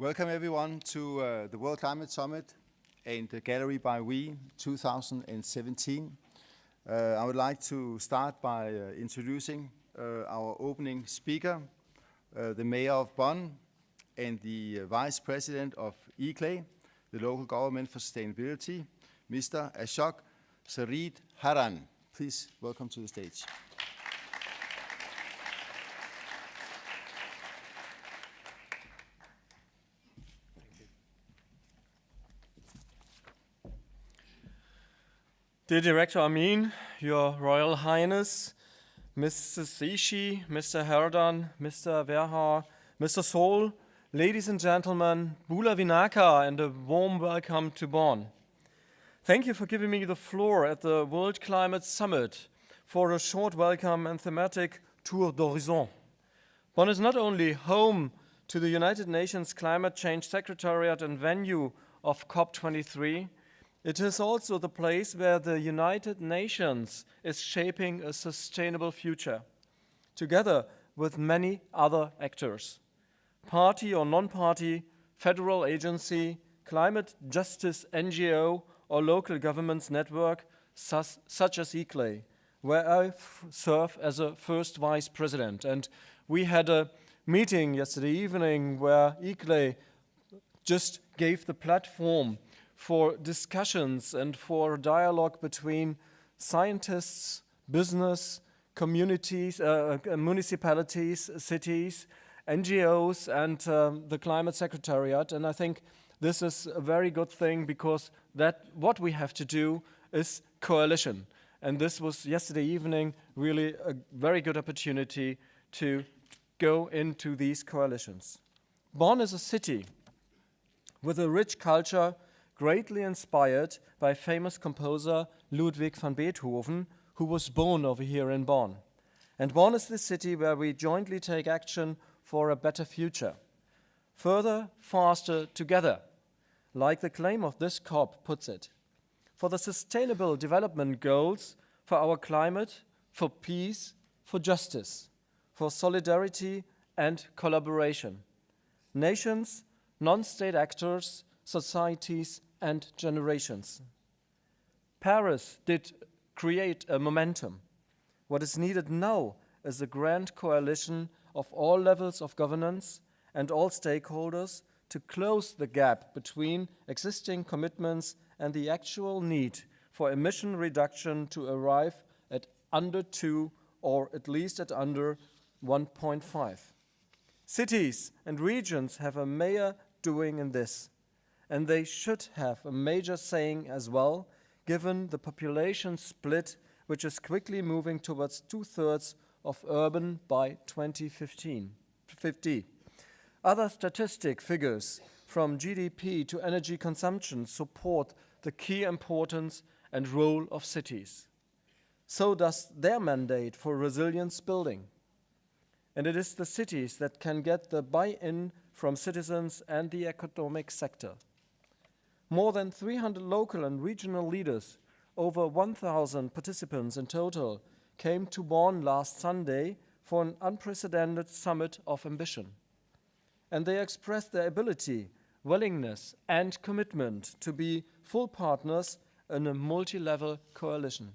Welcome everyone to the World Climate Summit and the Galerie by We 2017. I would like to start by introducing our opening speaker, the Mayor of Bonn and the Vice President of ICLEI, the Local Government for Sustainability, Mr. Ashok Sridharan. Please welcome to the stage. Dear Director Amin, Your Royal Highness, Mrs. Ishii, Mr. Herdan, Mr. Verhaar, Mr. Saul, ladies and gentlemen, Bula Vinaka, and a warm welcome to Bonn. Thank you for giving me the floor at the World Climate Summit for a short welcome and thematic tour d'horizon. Bonn is not only home to the United Nations Climate Change Secretariat and venue of COP23, it is also the place where the United Nations is shaping a sustainable future, together with many other actors. Party or non-party, federal agency, climate justice NGO, or local governments network, such as ICLEI, where I serve as a first vice president. And we had a meeting yesterday evening where ICLEI just gave the platform for discussions and for dialogue between scientists, business, communities, municipalities, cities, NGOs, and the Climate Secretariat. And I think this is a very good thing, because what we have to do is coalition. And this was yesterday evening really a very good opportunity to go into these coalitions. Bonn is a city with a rich culture, greatly inspired by famous composer Ludwig van Beethoven, who was born over here in Bonn. And Bonn is the city where we jointly take action for a better future. Further, faster, together, like the claim of this COP puts it. For the sustainable development goals, for our climate, for peace, for justice, for solidarity and collaboration. Nations, non-state actors, societies and generations. Paris did create a momentum. What is needed now is a grand coalition of all levels of governance and all stakeholders to close the gap between existing commitments and the actual need for emission reduction to arrive at under 2 or at least at under 1.5. Cities and regions have a major doing in this, and they should have a major saying as well, given the population split, which is quickly moving towards 2/3 of urban by 2050. Other statistic figures, from GDP to energy consumption, support the key importance and role of cities. So does their mandate for resilience building. And it is the cities that can get the buy-in from citizens and the economic sector. More than 300 local and regional leaders, over 1,000 participants in total, came to Bonn last Sunday for an unprecedented summit of ambition. And they expressed their ability, willingness, and commitment to be full partners in a multi-level coalition.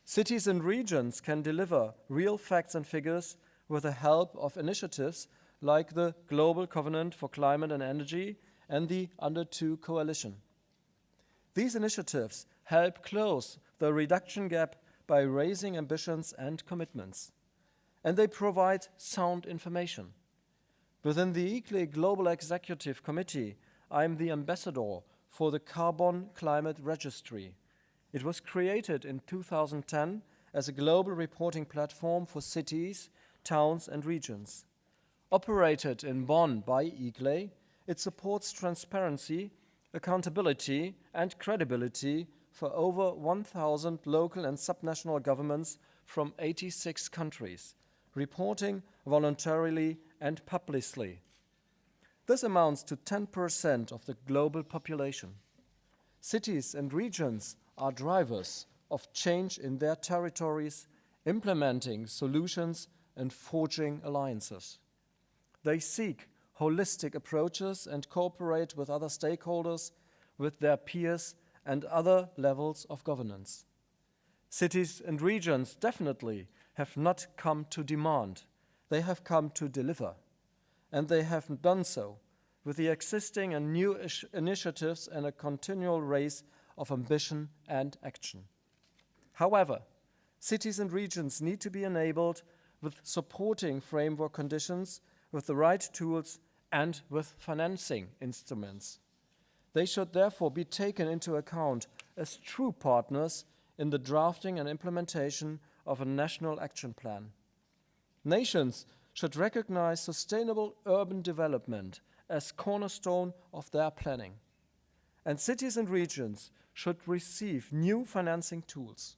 Cities and regions can deliver real facts and figures with the help of initiatives like the Global Covenant for Climate and Energy and the Under 2 Coalition. These initiatives help close the reduction gap by raising ambitions and commitments. And they provide sound information. Within the ICLEI Global Executive Committee, I am the ambassador for the Carbon Climate Registry. It was created in 2010 as a global reporting platform for cities, towns, and regions. Operated in Bonn by ICLEI, it supports transparency, accountability, and credibility for over 1,000 local and subnational governments from 86 countries, reporting voluntarily and publicly. This amounts to 10% of the global population. Cities and regions are drivers of change in their territories, implementing solutions and forging alliances. They seek holistic approaches and cooperate with other stakeholders, with their peers and other levels of governance. Cities and regions definitely have not come to demand, they have come to deliver, and they have done so with the existing and new initiatives and a continual race of ambition and action. However, cities and regions need to be enabled with supporting framework conditions, with the right tools and with financing instruments. They should therefore be taken into account as true partners in the drafting and implementation of a national action plan. Nations should recognize sustainable urban development as cornerstone of their planning. And cities and regions should receive new financing tools.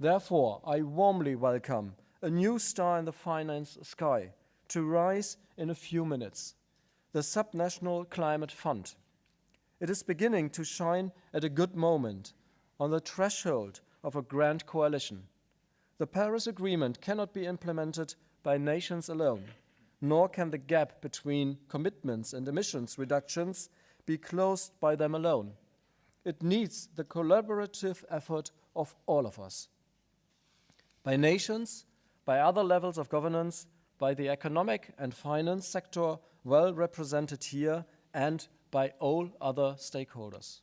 Therefore, I warmly welcome a new star in the finance sky to rise in a few minutes, the Subnational Climate Fund. It is beginning to shine at a good moment, on the threshold of a grand coalition. The Paris Agreement cannot be implemented by nations alone, nor can the gap between commitments and emissions reductions be closed by them alone. It needs the collaborative effort of all of us. By nations, by other levels of governance, by the economic and finance sector well represented here, and by all other stakeholders.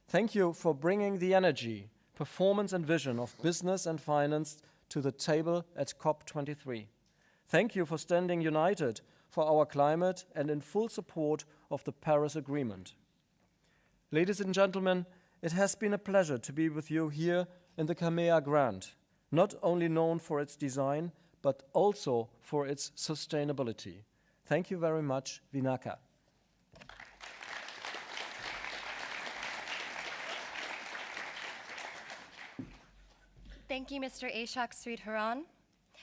Thank you for bringing the energy, performance and vision of business and finance to the table at COP23. Thank you for standing united for our climate and in full support of the Paris Agreement. Ladies and gentlemen, it has been a pleasure to be with you here in the Kameha Grant, not only known for its design, but also for its sustainability. Thank you very much, Vinaka. Thank you, Mr. Ashok Sridharan.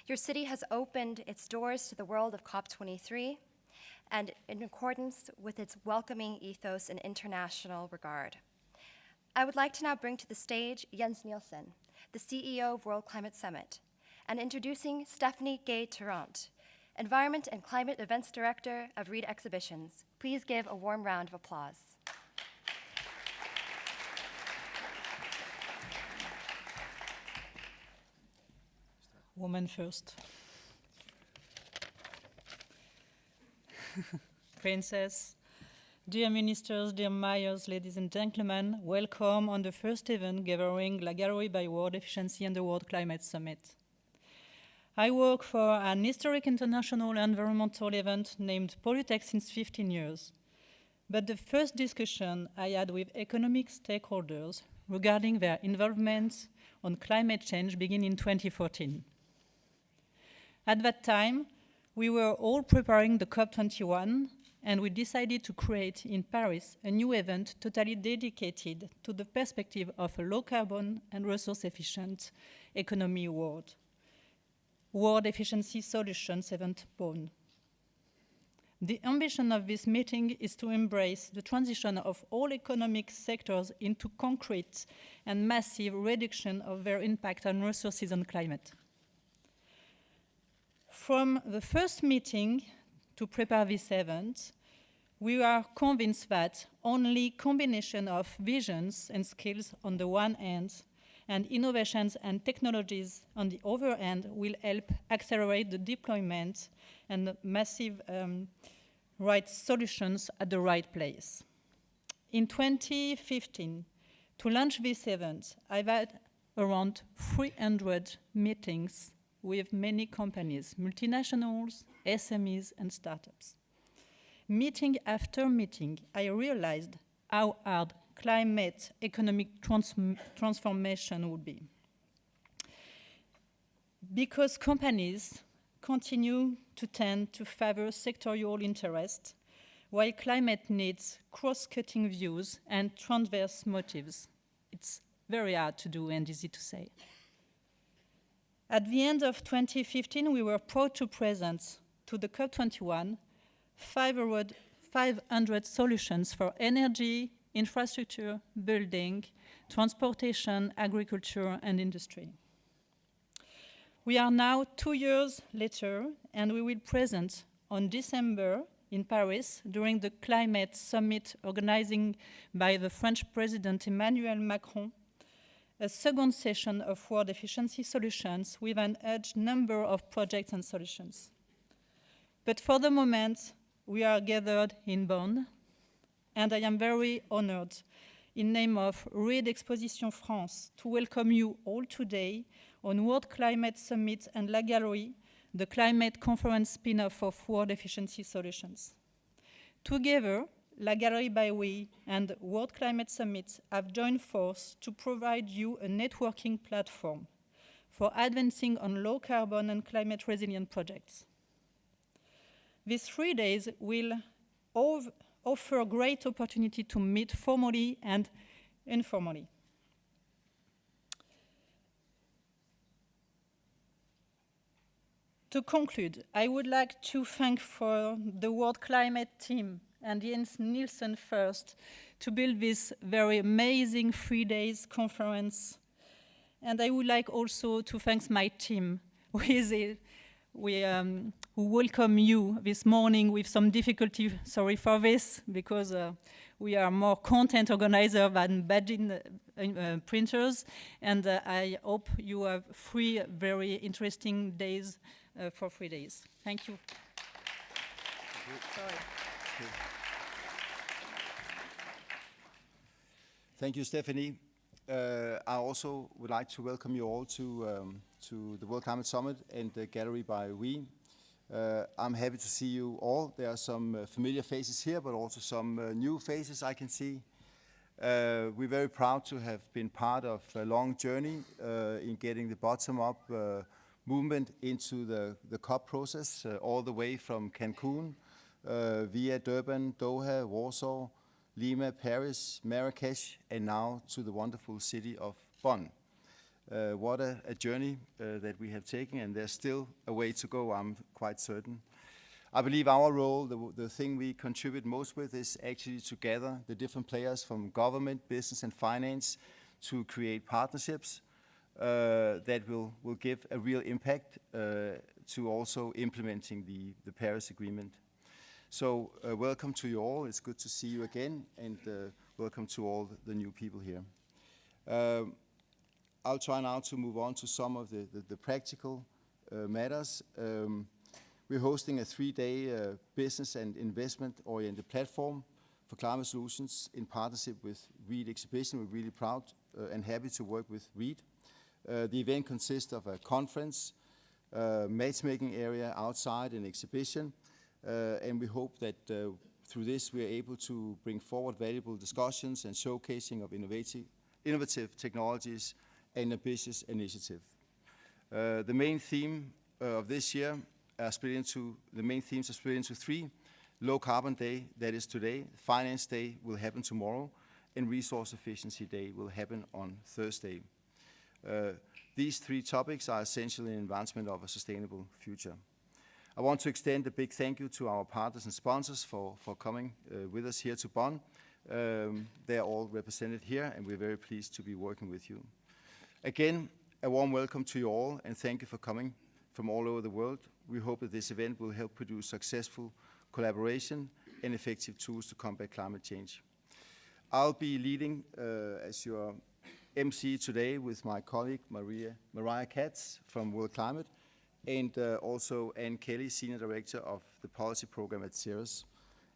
Your city has opened its doors to the world of COP23 and in accordance with its welcoming ethos and international regard. I would like to now bring to the stage Jens Nielsen, the CEO of World Climate Summit, and introducing Stéphanie Gay-Torrente, Environment and Climate Events Director of Reed Exhibitions. Please give a warm round of applause. Woman first. Princess, dear ministers, dear mayors, ladies and gentlemen, welcome on the first event gathering La Galerie by World Efficiency and the World Climate Summit. I work for an historic international environmental event named Polytech since 15 years. But the first discussion I had with economic stakeholders regarding their involvement on climate change began in 2014. At that time, we were all preparing the COP21, and we decided to create in Paris a new event totally dedicated to the perspective of a low-carbon and resource-efficient economy world. World Efficiency Solutions Event Bonn. The ambition of this meeting is to embrace the transition of all economic sectors into concrete and massive reduction of their impact on resources and climate. From the first meeting to prepare this event, we are convinced that only combination of visions and skills on the one hand and innovations and technologies on the other hand will help accelerate the deployment and the massive right solutions at the right place. In 2015, to launch this event, I've had around 300 meetings with many companies, multinationals, SMEs, and startups. Meeting after meeting, I realized how hard climate economic transformation would be. Because companies continue to tend to favor sectorial interest, while climate needs cross-cutting views and transverse motives. It's very hard to do and easy to say. At the end of 2015, we were proud to present to the COP21 500 solutions for energy, infrastructure, building, transportation, agriculture, and industry. We are now 2 years later, and we will present on December in Paris during the climate summit organized by the French President Emmanuel Macron, a second session of world efficiency solutions with an huge number of projects and solutions. But for the moment, we are gathered in Bonn, and I am very honored in name of RED Exposition France to welcome you all today on World Climate Summit and La Galerie, the climate conference spin-off of World Efficiency Solutions. Together, La Galerie by We and World Climate Summit have joined forces to provide you a networking platform for advancing on low carbon and climate resilient projects. These 3 days will offer a great opportunity to meet formally and informally. To conclude, I would like to thank for the World Climate team and Jens Nielsen first to build this very amazing 3 days conference. And I would like also to thank my team who welcome you this morning with some difficulty. Sorry for this, because we are more content organizer than badging printers. And I hope you have 3 very interesting days for 3 days. Thank you. Sorry. Thank you, Stéphanie. I also would like to welcome you all to the World Climate Summit and the Gallery by We. I'm happy to see you all. There are some familiar faces here, but also some new faces I can see. We're very proud to have been part of a long journey in getting the bottom-up movement into the COP process, all the way from Cancun, via Durban, Doha, Warsaw, Lima, Paris, Marrakesh, and now to the wonderful city of Bonn. What a journey that we have taken, and there's still a way to go, I'm quite certain. I believe our role, the thing we contribute most with, is actually to gather the different players from government, business, and finance to create partnerships that will give a real impact to also implementing the Paris Agreement. So welcome to you all. It's good to see you again, and welcome to all the new people here. I'll try now to move on to some of the practical matters. We're hosting a 3-day business and investment-oriented platform for climate solutions in partnership with RED Exhibition. We're really proud and happy to work with RED. The event consists of a conference, matchmaking area outside an exhibition, and we hope that through this we are able to bring forward valuable discussions and showcasing of innovative technologies and ambitious initiative. The main theme of this year are split into 3. Low Carbon Day, that is today. Finance Day will happen tomorrow, and Resource Efficiency Day will happen on Thursday. These 3 topics are essentially an advancement of a sustainable future. I want to extend a big thank you to our partners and sponsors for coming with us here to Bonn. They're all represented here, and we're very pleased to be working with you. Again, a warm welcome to you all, and thank you for coming from all over the world. We hope that this event will help produce successful collaboration and effective tools to combat climate change. I'll be leading as your MC today with my colleague Mariah Katz from World Climate, and also Anne Kelly, Senior Director of the Policy Program at CERES.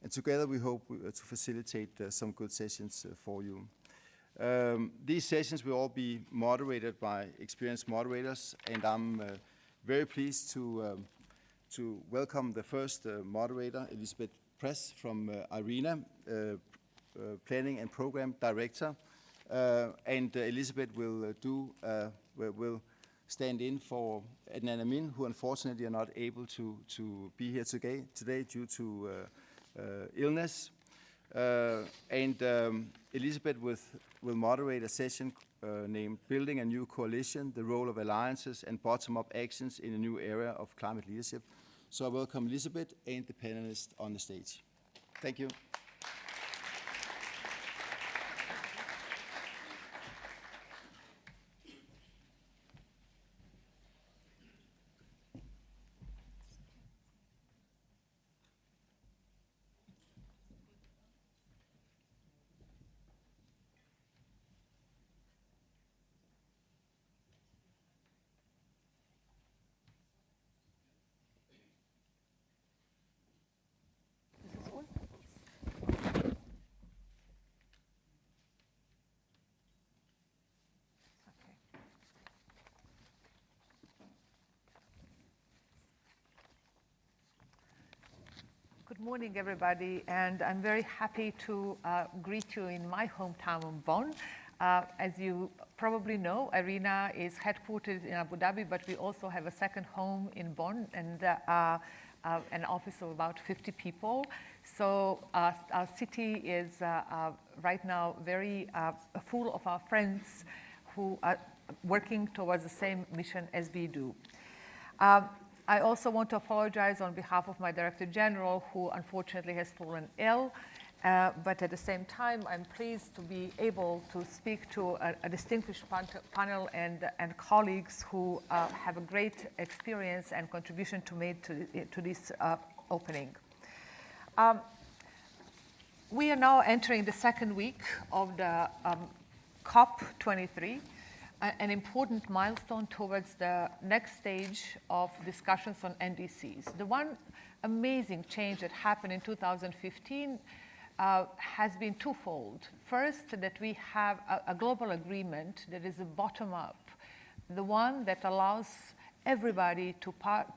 And together we hope to facilitate some good sessions for you. These sessions will all be moderated by experienced moderators, and I'm very pleased to welcome the first moderator, Elizabeth Press from IRENA, Planning and Program Director. And Elizabeth will stand in for Adnan Amin, who unfortunately are not able to be here today due to illness. Elizabeth will moderate a session named Building a New Coalition, the Role of Alliances and Bottom-Up Actions in a New Era of Climate Leadership. So I welcome Elizabeth and the panelists on the stage. Thank you. Good morning, everybody, and I'm very happy to greet you in my hometown of Bonn. As you probably know, IRENA is headquartered in Abu Dhabi, but we also have a second home in Bonn and an office of about 50 people. So our city is right now very full of our friends who are working towards the same mission as we do. I also want to apologize on behalf of my Director General, who unfortunately has fallen ill. But at the same time, I'm pleased to be able to speak to a distinguished panel and colleagues who have a great experience and contribution to make to this opening. We are now entering the second week of the COP23, an important milestone towards the next stage of discussions on NDCs. The one amazing change that happened in 2015 has been twofold. First, that we have a global agreement that is a bottom-up, the one that allows everybody to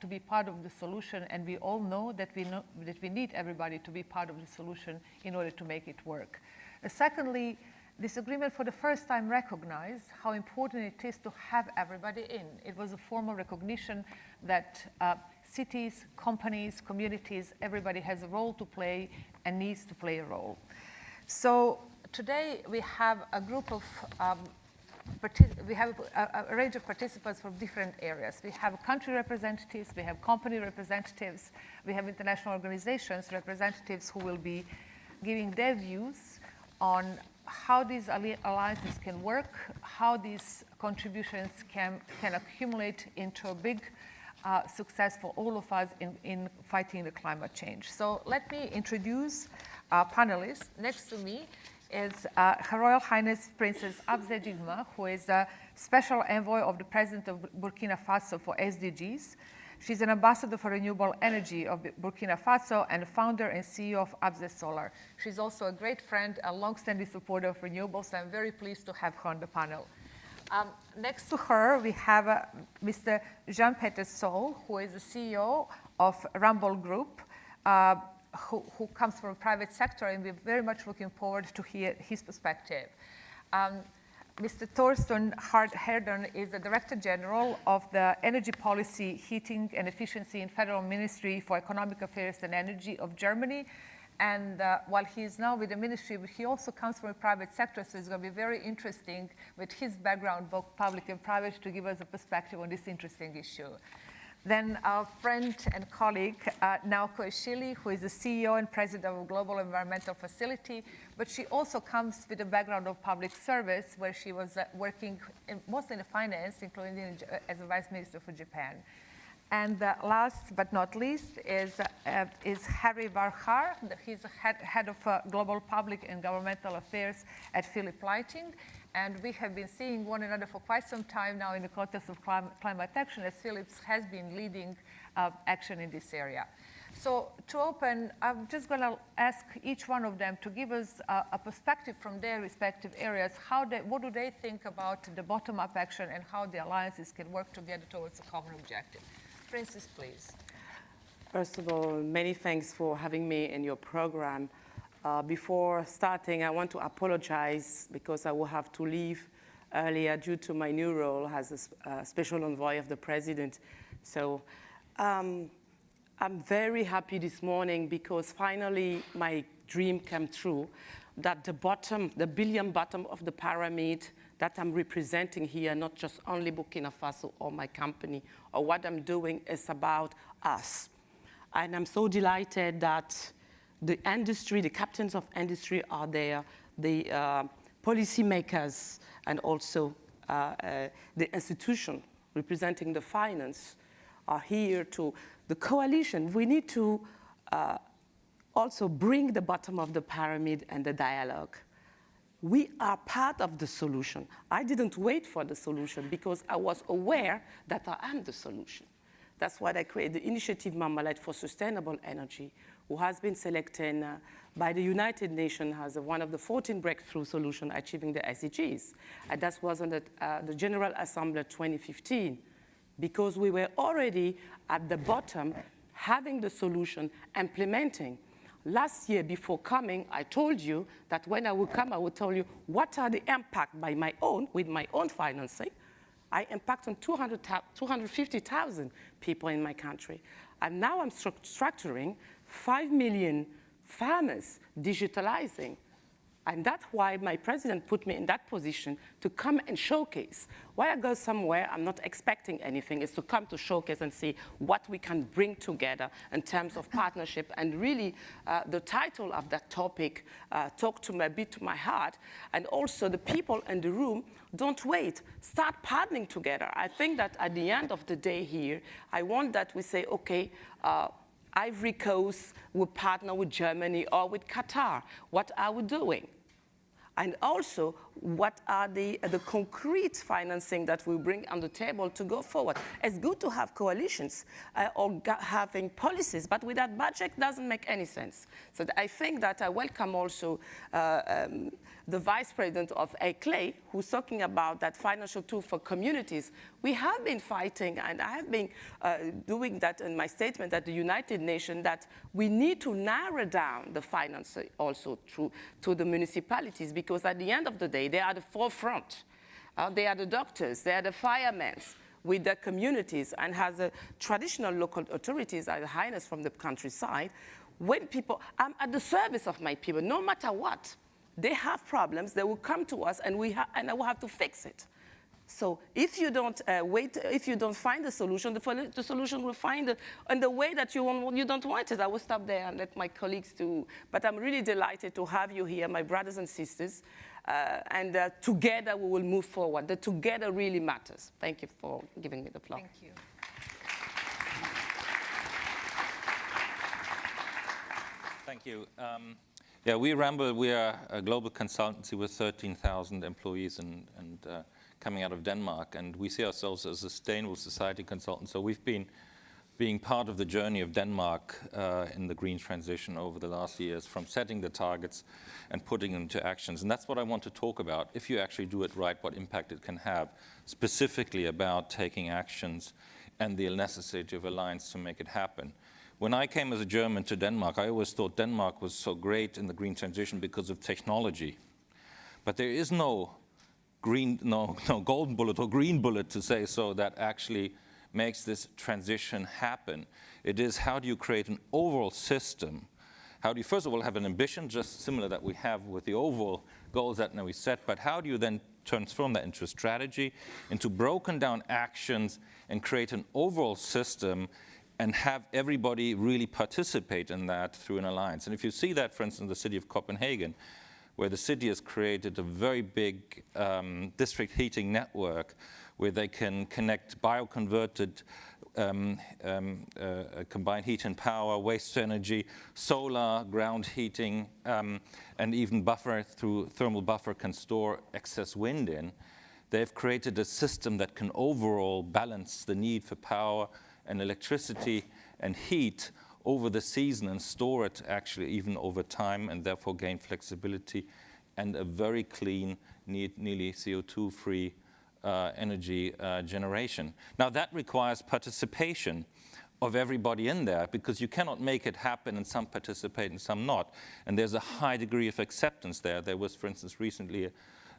be part of the solution, and we all know that we need everybody to be part of the solution in order to make it work. Secondly, this agreement for the first time recognized how important it is to have everybody in. It was a formal recognition that cities, companies, communities, everybody has a role to play and needs to play a role. So today we have a group of, we have a range of participants from different areas. We have country representatives, we have company representatives, we have international organizations representatives who will be giving their views on how these alliances can work, how these contributions can accumulate into a big success for all of us in fighting the climate change. So let me introduce our panelists. Next to me is Her Royal Highness Princess Abze Djigma, who is a special envoy of the President of Burkina Faso for SDGs. She's an ambassador for renewable energy of Burkina Faso and founder and CEO of AbzeSolar. She's also a great friend, a long-standing supporter of renewables. I'm very pleased to have her on the panel. Next to her, we have Mr. Jean-Peter Saul, who is the CEO of Ramboll Group, who comes from the private sector, and we're very much looking forward to hear his perspective. Mr. Thorsten Herdan is the Director General of the Energy Policy, Heating and Efficiency in Federal Ministry for Economic Affairs and Energy of Germany. And while he is now with the ministry, he also comes from the private sector, so it's going to be very interesting with his background, both public and private, to give us a perspective on this interesting issue. Then our friend and colleague, Naoko Ishii, who is the CEO and president of a global environmental facility, but she also comes with a background of public service, where she was working mostly in finance, including as a vice minister for Japan. And last but not least is Harry Verhaar. He's head of global public and governmental affairs at Philip Lighting. And we have been seeing one another for quite some time now in the context of climate action, as Philips has been leading action in this area. So to open, I'm just going to ask each one of them to give us a perspective from their respective areas. What do they think about the bottom-up action and how the alliances can work together towards a common objective? Princess, please. First of all, many thanks for having me in your program. Before starting, I want to apologize because I will have to leave earlier due to my new role as a special envoy of the president. So I'm very happy this morning because finally my dream came true, that the billion bottom of the pyramid that I'm representing here, not just only Burkina Faso or my company or what I'm doing, is about us. And I'm so delighted that the industry, the captains of industry are there, the policymakers, and also the institution representing the finance are here to the coalition. We need to also bring the bottom of the pyramid and the dialogue. We are part of the solution. I didn't wait for the solution because I was aware that I am the solution. That's why I created the initiative Marmalade for Sustainable Energy, who has been selected by the United Nations as one of the 14 breakthrough solutions achieving the SDGs. And that was on the General Assembly 2015, because we were already at the bottom, having the solution, implementing. Last year, before coming, I told you that when I would come, I would tell you what are the impact by my own, with my own financing. I impact on 250,000 people in my country. And now I'm structuring 5 million farmers digitalizing. And that's why my president put me in that position to come and showcase. When I go somewhere, I'm not expecting anything. It's to come to showcase and see what we can bring together in terms of partnership. And really, the title of that topic talked to me a bit to my heart. And also, the people in the room, don't wait. Start partnering together. I think that at the end of the day here, I want that we say, OK, Ivory Coast will partner with Germany or with Qatar. What are we doing? And also, what are the concrete financing that we bring on the table to go forward? It's good to have coalitions or having policies, but without budget doesn't make any sense. So I think that I welcome also the vice president of ICLEI, who's talking about that financial tool for communities. We have been fighting, and I have been doing that in my statement at the United Nations, that we need to narrow down the finance also to the municipalities, because at the end of the day, they are the forefront. They are the doctors, they are the firemen with the communities, and has the traditional local authorities, Her Highness from the countryside. When people, I'm at the service of my people, no matter what. They have problems, they will come to us, and I will have to fix it. So if you don't if you don't find a solution, the solution will find it in the way that you don't want it. I will stop there and let my colleagues do. But I'm really delighted to have you here, my brothers and sisters. And together we will move forward. The together really matters. Thank you for giving me the floor. Thank you. Thank you. Yeah, we Ramboll, we are a global consultancy with 13,000 employees and coming out of Denmark, and we see ourselves as a sustainable society consultant. So we've been being part of the journey of Denmark in the green transition over the last years, from setting the targets and putting them into actions. And that's what I want to talk about. If you actually do it right, what impact it can have, specifically about taking actions and the necessity of alliance to make it happen. When I came as a German to Denmark, I always thought Denmark was so great in the green transition because of technology. But there is no golden bullet or green bullet, to say so, that actually makes this transition happen. It is, how do you create an overall system? How do you, first of all, have an ambition, just similar that we have with the overall goals that we set, but how do you then transform that into a strategy, into broken down actions, and create an overall system and have everybody really participate in that through an alliance? And if you see that, for instance, the city of Copenhagen, where the city has created a very big district heating network where they can connect bioconverted combined heat and power, waste energy, solar, ground heating, and even buffer through thermal buffer can store excess wind in. They've created a system that can overall balance the need for power and electricity and heat over the season and store it actually even over time, and therefore gain flexibility and a very clean, nearly CO2-free energy generation. Now that requires participation of everybody in there, because you cannot make it happen and some participate and some not. And there's a high degree of acceptance there. There was, for instance, recently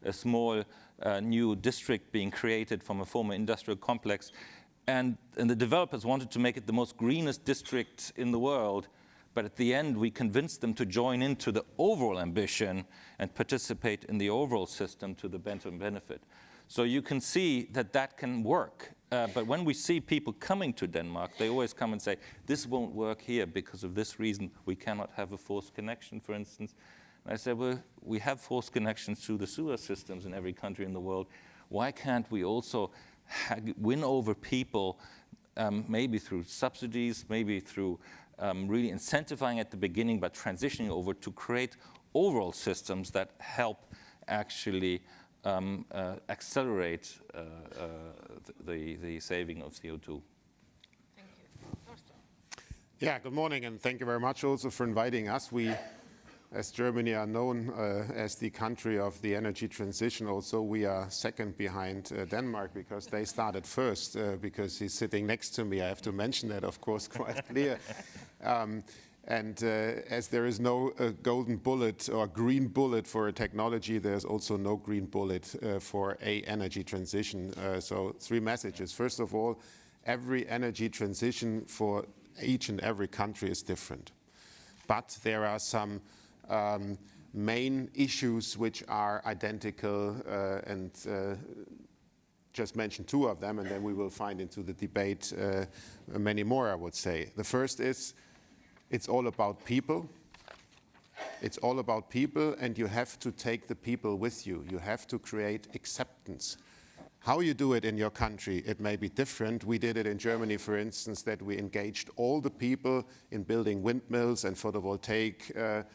a small new district being created from a former industrial complex. And the developers wanted to make it the most greenest district in the world, but at the end we convinced them to join into the overall ambition and participate in the overall system to the benefit. So you can see that that can work. But when we see people coming to Denmark, they always come and say, this won't work here because of this reason. We cannot have a forced connection, for instance. And I said, well, we have forced connections through the sewer systems in every country in the world. Why can't we also win over people, maybe through subsidies, maybe through really incentivizing at the beginning, but transitioning over to create overall systems that help actually accelerate the saving of CO2. Thank you. Thorsten. Yeah, good morning, and thank you very much also for inviting us. We, as Germany, are known as the country of the energy transition. Also, we are second behind Denmark, because they started first, because he's sitting next to me. I have to mention that, of course, quite clear. And as there is no golden bullet or green bullet for a technology, there's also no green bullet for a energy transition. So 3 messages. First of all, every energy transition for each and every country is different. But there are some main issues which are identical, and just mention 2 of them, and then we will find into the debate many more, I would say. The first is, it's all about people. It's all about people, and you have to take the people with you. You have to create acceptance. How you do it in your country, it may be different. We did it in Germany, for instance, that we engaged all the people in building windmills and photovoltaic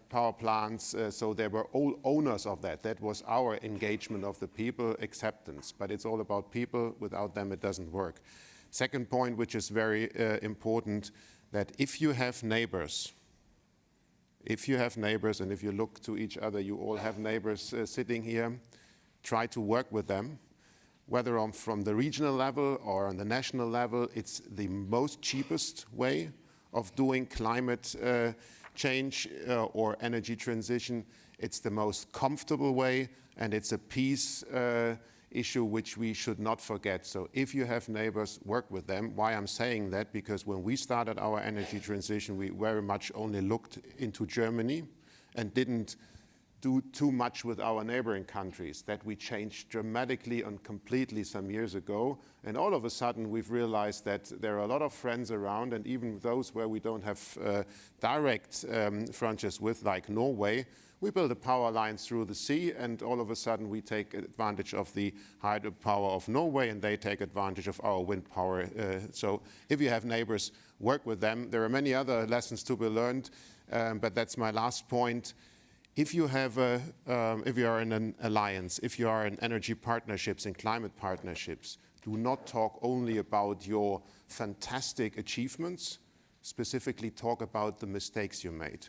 power plants, so they were all owners of that. That was our engagement of the people, acceptance. But it's all about people. Without them, it doesn't work. Second point, which is very important, that if you have neighbors, and if you look to each other, you all have neighbors sitting here, try to work with them, whether from the regional level or on the national level. It's the most cheapest way of doing climate change or energy transition. It's the most comfortable way, and it's a peace issue which we should not forget. So if you have neighbors, work with them. Why I'm saying that? Because when we started our energy transition, we very much only looked into Germany and didn't do too much with our neighboring countries. That we changed dramatically and completely some years ago. And all of a sudden, we've realized that there are a lot of friends around, and even those where we don't have direct frontiers with, like Norway. We build a power line through the sea, and all of a sudden we take advantage of the hydropower of Norway, and they take advantage of our wind power. So if you have neighbors, work with them. There are many other lessons to be learned, but that's my last point. If you have if you are in an alliance, if you are in energy partnerships and climate partnerships, do not talk only about your fantastic achievements. Specifically, talk about the mistakes you made.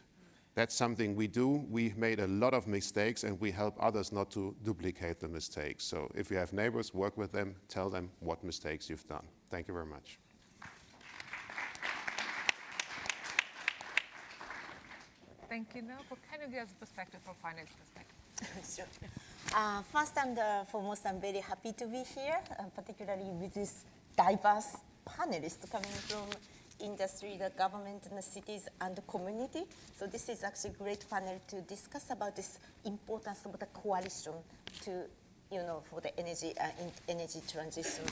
That's something we do. We made a lot of mistakes, and we help others not to duplicate the mistakes. So if you have neighbors, work with them, tell them what mistakes you've done. Thank you very much. Thank you, Naoko. Can you give us a perspective from finance perspective? Sure. First and foremost, I'm very happy to be here, particularly with this diverse panelists coming from industry, the government, and the cities, and the community. So this is actually a great panel to discuss about this importance of the coalition to, for the energy transition.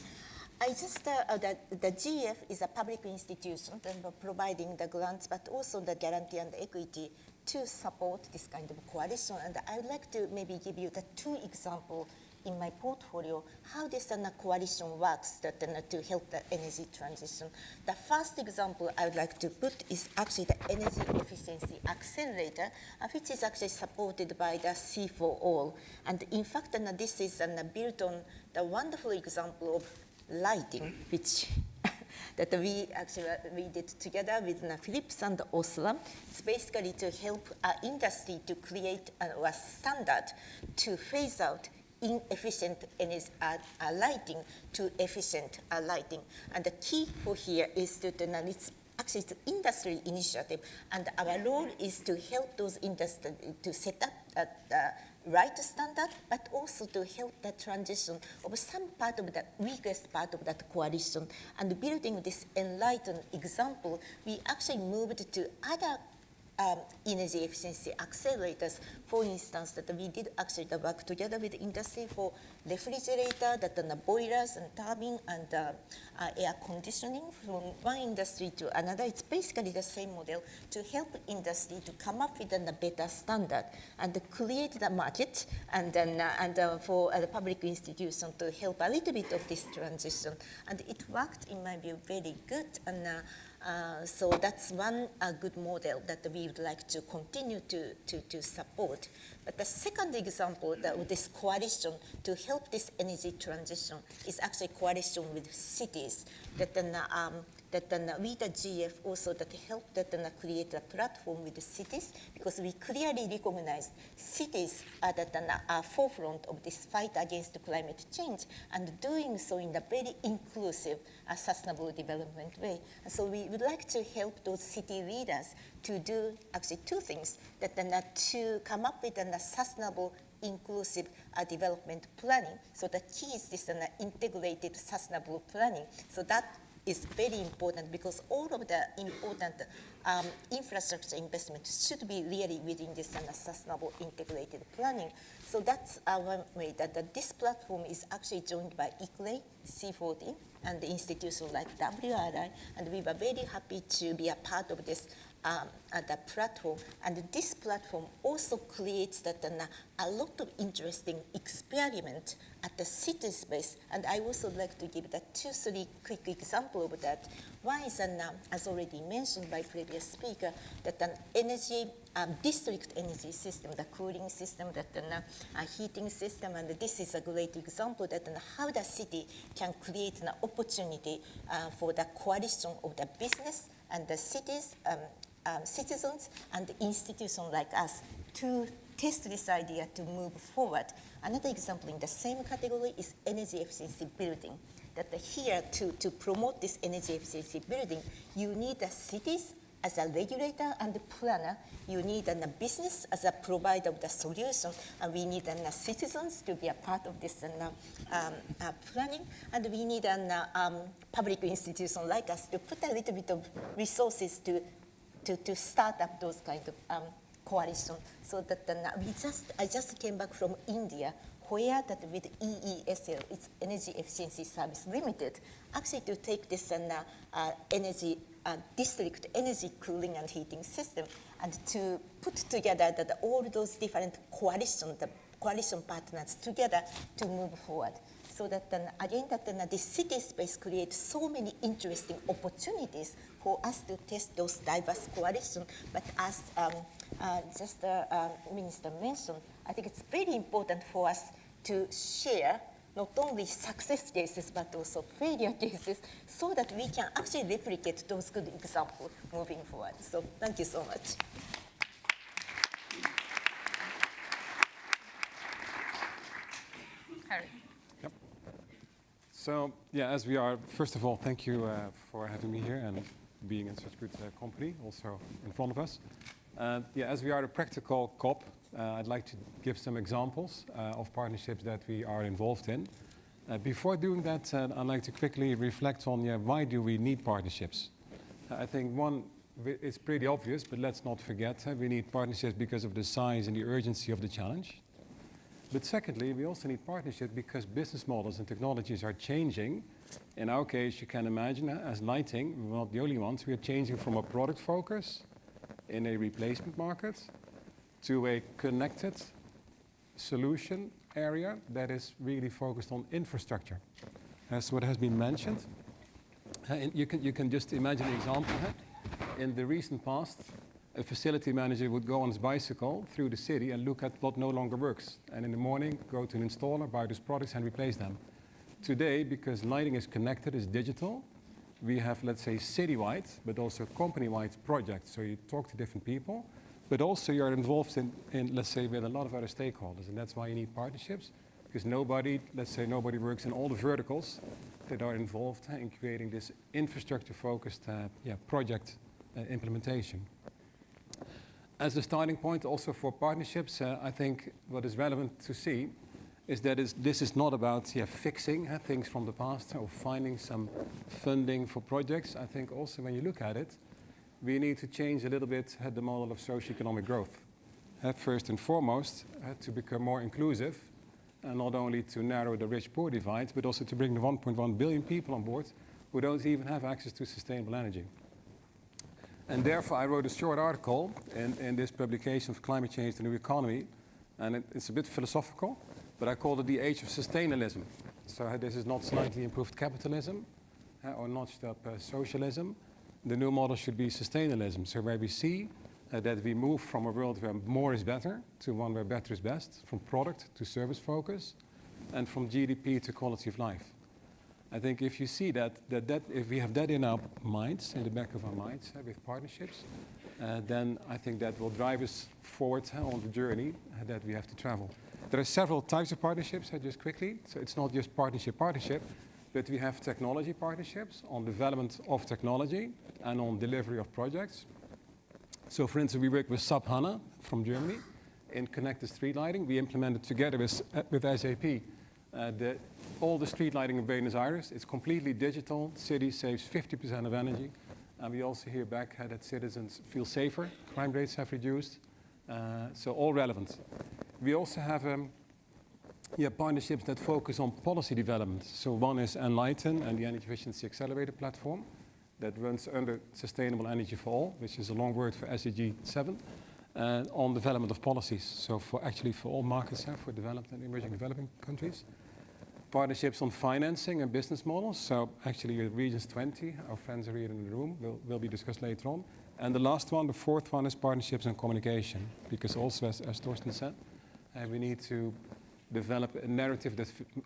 I just, the GF is a public institution providing the grants, but also the guarantee and equity to support this kind of coalition. And I would like to maybe give you the 2 examples in my portfolio, how this coalition works to help the energy transition. The first example I would like to put is actually the Energy Efficiency Accelerator, which is actually supported by the C4All. And in fact, this is built on the wonderful example of lighting, which that we did together with Philips and Osram. It's basically to help our industry to create a standard to phase out inefficient lighting to efficient lighting. And the key for here is to it's actually it's an industry initiative, and our role is to help those industries to set up the right standard, but also to help the transition of some part of the weakest part of that coalition. And building this enlightened example, we actually moved to other energy efficiency accelerators. For instance, that we did actually work together with industry for refrigerator, the boilers and turbine and air conditioning from one industry to another. It's basically the same model to help industry to come up with a better standard and create the market, and then for the public institution to help a little bit of this transition. And it worked, in my view, very good. And so that's one good model that we would like to continue to support. But the second example of this coalition to help this energy transition is actually coalition with cities. That that we, the GF, also that helped that create a platform with the cities, because we clearly recognize cities are at forefront of this fight against climate change, and doing so in a very inclusive, sustainable development way. And so we would like to help those city leaders to do actually two things, that to come up with a sustainable, inclusive development planning. So the key is this integrated sustainable planning. So that is very important, because all of the important infrastructure investments should be really within this sustainable integrated planning. So that's one way that this platform is actually joined by ICLEI, C40, and the institutions like WRI, and we were very happy to be a part of this the platform. And this platform also creates a lot of interesting experiment at the city space. And I also like to give 2-3 quick examples of that. One is, as already mentioned by previous speaker, that an energy district energy system, the cooling system, a heating system, and this is a great example that how the city can create an opportunity for the coalition of the business and the cities, citizens and institutions like us to test this idea to move forward. Another example in the same category is energy efficiency building. That here to promote this energy efficiency building, you need the cities as a regulator and planner, you need a business as a provider of the solution, and we need citizens to be a part of this planning, and we need a public institution like us to put a little bit of resources to start up those kind of coalition. So that I just came back from India, where that with EESL, it's Energy Efficiency Service Limited, actually to take this energy district energy cooling and heating system, and to put together all those different coalition partners together to move forward. So that again, the city space creates so many interesting opportunities for us to test those diverse coalitions. But as just the Minister mentioned, I think it's very important for us to share not only success cases, but also failure cases, so that we can actually replicate those good examples moving forward. So thank you so much. Harry. Yep. So, yeah, as we are, first of all, thank you for having me here and being in such good company, also in front of us. Yeah, as we are a practical COP, I'd like to give some examples of partnerships that we are involved in. Before doing that, I'd like to quickly reflect on why do we need partnerships. I think one, it's pretty obvious, but let's not forget we need partnerships because of the size and the urgency of the challenge. But secondly, we also need partnerships because business models and technologies are changing. In our case, you can imagine, as lighting, we're not the only ones. We are changing from a product focus in a replacement market to a connected solution area that is really focused on infrastructure. As what has been mentioned, you can just imagine an example. In the recent past, a facility manager would go on his bicycle through the city and look at what no longer works. And in the morning, go to an installer, buy those products and replace them. Today, because lighting is connected, is digital, we have, let's say, citywide, but also company-wide projects. So you talk to different people, but also you're involved in, let's say, with a lot of other stakeholders. And that's why you need partnerships, because nobody works in all the verticals that are involved in creating this infrastructure-focused project implementation. As a starting point also for partnerships, I think what is relevant to see is that this is not about fixing things from the past or finding some funding for projects. I think also when you look at it, we need to change a little bit the model of socioeconomic growth. First and foremost, to become more inclusive, and not only to narrow the rich-poor divide, but also to bring the 1.1 billion people on board who don't even have access to sustainable energy. And therefore, I wrote a short article in this publication of Climate Change, the New Economy, and it's a bit philosophical, but I called it the age of sustainalism. So this is not slightly improved capitalism or notched up socialism. The new model should be sustainalism, so where we see that we move from a world where more is better to one where better is best, from product to service focus, and from GDP to quality of life. I think if you see that if we have that in our minds, in the back of our minds, with partnerships, then I think that will drive us forward on the journey that we have to travel. There are several types of partnerships, just quickly. So it's not just partnership, but we have technology partnerships on development of technology and on delivery of projects. So for instance, we work with SAP HANA from Germany in connected street lighting. We implemented together with SAP all the street lighting in Buenos Aires. It's completely digital. City saves 50% of energy. And we also hear back that citizens feel safer. Crime rates have reduced. So all relevant. We also have partnerships that focus on policy development. So one is Enlighten and the Energy Efficiency Accelerator platform that runs under Sustainable Energy for All, which is a long word for SDG 7, on development of policies. So for all markets, for developed and emerging developing countries. Partnerships on financing and business models. So actually with Regions 20, our friends are here in the room, will be discussed later on. And the last one, the fourth one, is partnerships and communication. Because also, as Thorsten said, we need to develop a narrative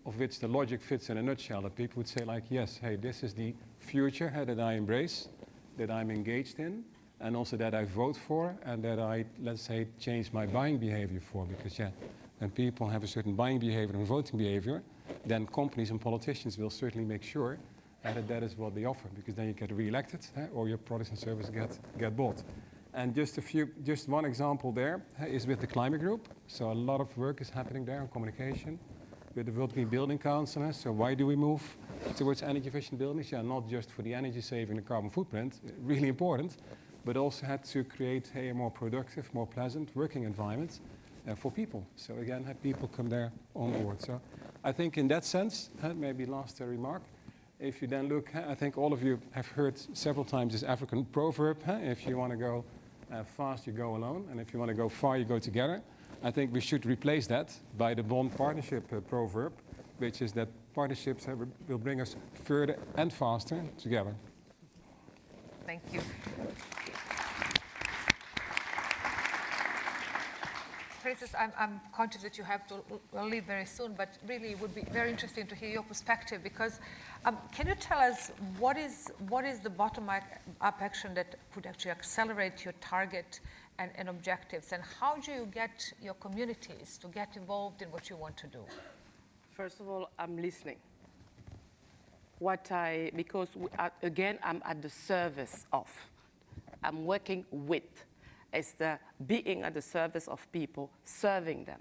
of which the logic fits in a nutshell. That people would say like, yes, hey, this is the future that I embrace, that I'm engaged in, and also that I vote for, and that I, let's say, change my buying behavior for. Because when people have a certain buying behavior and voting behavior, then companies and politicians will certainly make sure that is what they offer, because then you get re-elected, or your products and services get bought. And just one example there is with the climate group. So a lot of work is happening there on communication with the World Green Building Council. So why do we move towards energy efficient buildings? Not just for the energy saving, the carbon footprint, really important, but also had to create a more productive, more pleasant working environment for people. So again, have people come there on board. So I think in that sense, maybe last remark, if you then look, I think all of you have heard several times this African proverb, if you want to go fast, you go alone, and if you want to go far, you go together. I think we should replace that by the Bonn partnership proverb, which is that partnerships will bring us further and faster together. Thank you. Francis, I'm conscious that you have to leave very soon, but really it would be very interesting to hear your perspective, because can you tell us what is the bottom-up action that could actually accelerate your target and objectives, and how do you get your communities to get involved in what you want to do? First of all, I'm listening. Because again, I'm at the service of, I'm working with. It's the being at the service of people, serving them.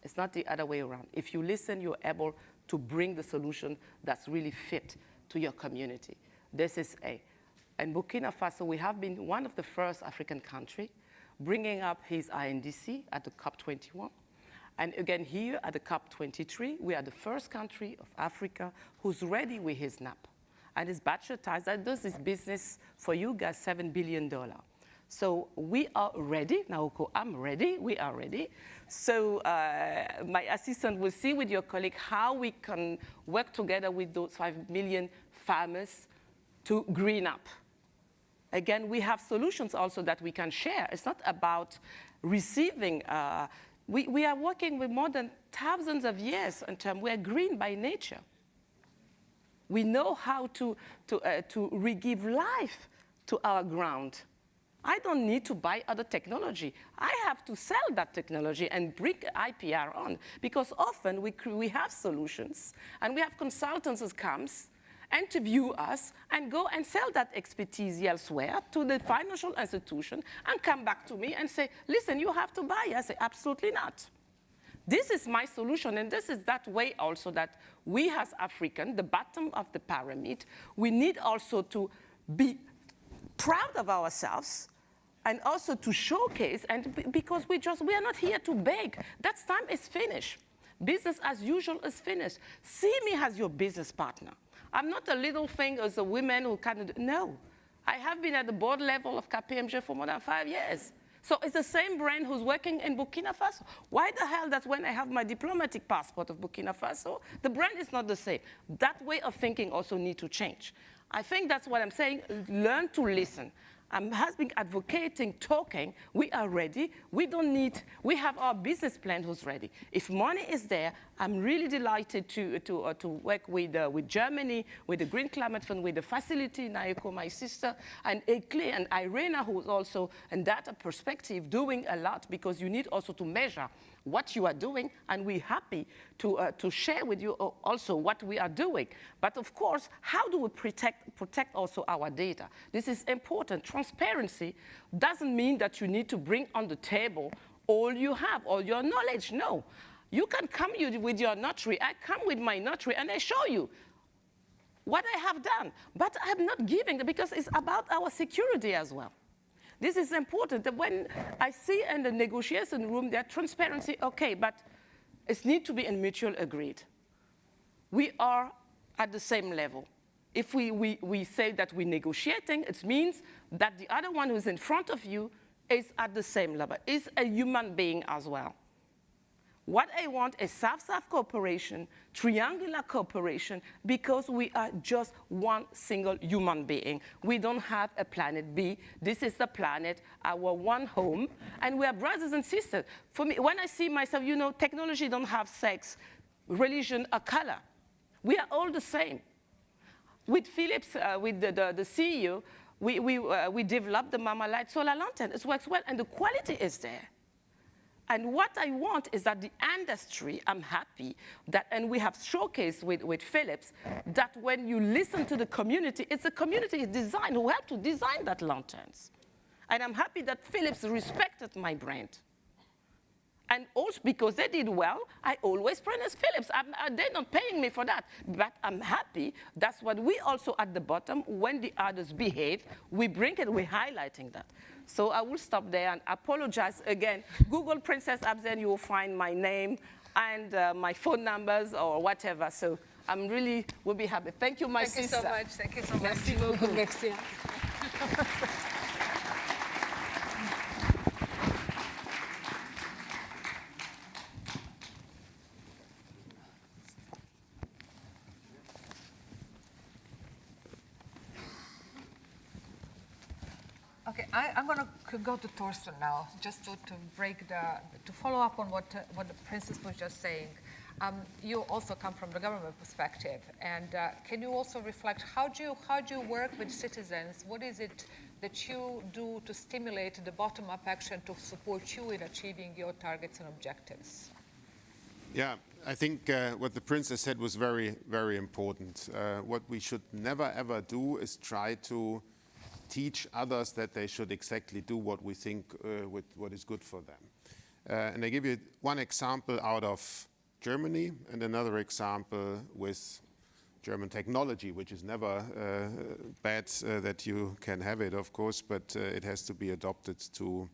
It's not the other way around. If you listen, you're able to bring the solution that's really fit to your community. This is in Burkina Faso, we have been one of the first African country bringing up his INDC at the COP21. And again, here at the COP23, we are the first country of Africa who's ready with his NAP. And his budgetized, that does this business for you guys, $7 billion. So we are ready. Naoko, I'm ready. We are ready. So my assistant will see with your colleague how we can work together with those 5 million farmers to green up. Again, we have solutions also that we can share. It's not about receiving. We are working with more than thousands of years in terms. We are green by nature. We know how to re-give life to our ground. I don't need to buy other technology. I have to sell that technology and bring IPR on, because often we have solutions and we have consultants who comes, interview us, and go and sell that expertise elsewhere to the financial institution and come back to me and say, listen, you have to buy. I say, absolutely not. This is my solution, and this is that way also that we as African, the bottom of the pyramid, we need also to be proud of ourselves and also to showcase, and because we are not here to beg. That time is finished. Business as usual is finished. See me as your business partner. I'm not a little thing as a woman who can, no. I have been at the board level of KPMG for more than 5 years. So it's the same brand who's working in Burkina Faso. Why the hell that when I have my diplomatic passport of Burkina Faso, the brand is not the same? That way of thinking also needs to change. I think that's what I'm saying. Learn to listen. has been advocating, talking. We are ready. We have our business plan who's ready. If money is there, I'm really delighted to work with Germany, with the Green Climate Fund, with the facility, Naoko, my sister, and ICLEI and IRENA, who's also in data perspective doing a lot, because you need also to measure what you are doing, and we're happy to share with you also what we are doing. But of course, how do we protect also our data? This is important. Transparency doesn't mean that you need to bring on the table all you have, all your knowledge. No. You can come with your notary. I come with my notary, and I show you what I have done. But I'm not giving, because it's about our security as well. This is important. That when I see in the negotiation room that transparency, okay, but it needs to be in mutual agreed. We are at the same level. If we say that we're negotiating, it means that the other one who's in front of you is at the same level, is a human being as well. What I want is South-South cooperation, triangular cooperation, because we are just one single human being. We don't have a planet B. This is the planet, our one home, and we are brothers and sisters. For me, when I see myself, you know, technology don't have sex, religion, or color. We are all the same. With Philips, with the CEO, we developed the Mama Light solar lantern. It works well, and the quality is there. And what I want is that the industry, I'm happy that, and we have showcased with Philips, that when you listen to the community, it's a community design who helped to design that lanterns. And I'm happy that Philips respected my brand. And also because they did well, I always praise Philips. They're not paying me for that, but I'm happy. That's what we also at the bottom, when the others behave, we bring it, we're highlighting that. So I will stop there and apologize again. Google Princess Abze and you will find my name and my phone numbers or whatever. So I'm really will be happy. Thank you, my sister. Thank you so much. Merci beaucoup. Merci. Okay, I'm going to go to Thorsten now, just to follow up on what the princess was just saying. You also come from the government perspective, and can you also reflect how do you work with citizens? What is it that you do to stimulate the bottom-up action to support you in achieving your targets and objectives? Yeah, I think what the princess said was very, very important. What we should never ever do is try to teach others that they should exactly do what we think with what is good for them. And I give you one example out of Germany and another example with German technology, which is never bad that you can have it, of course, but it has to be adopted to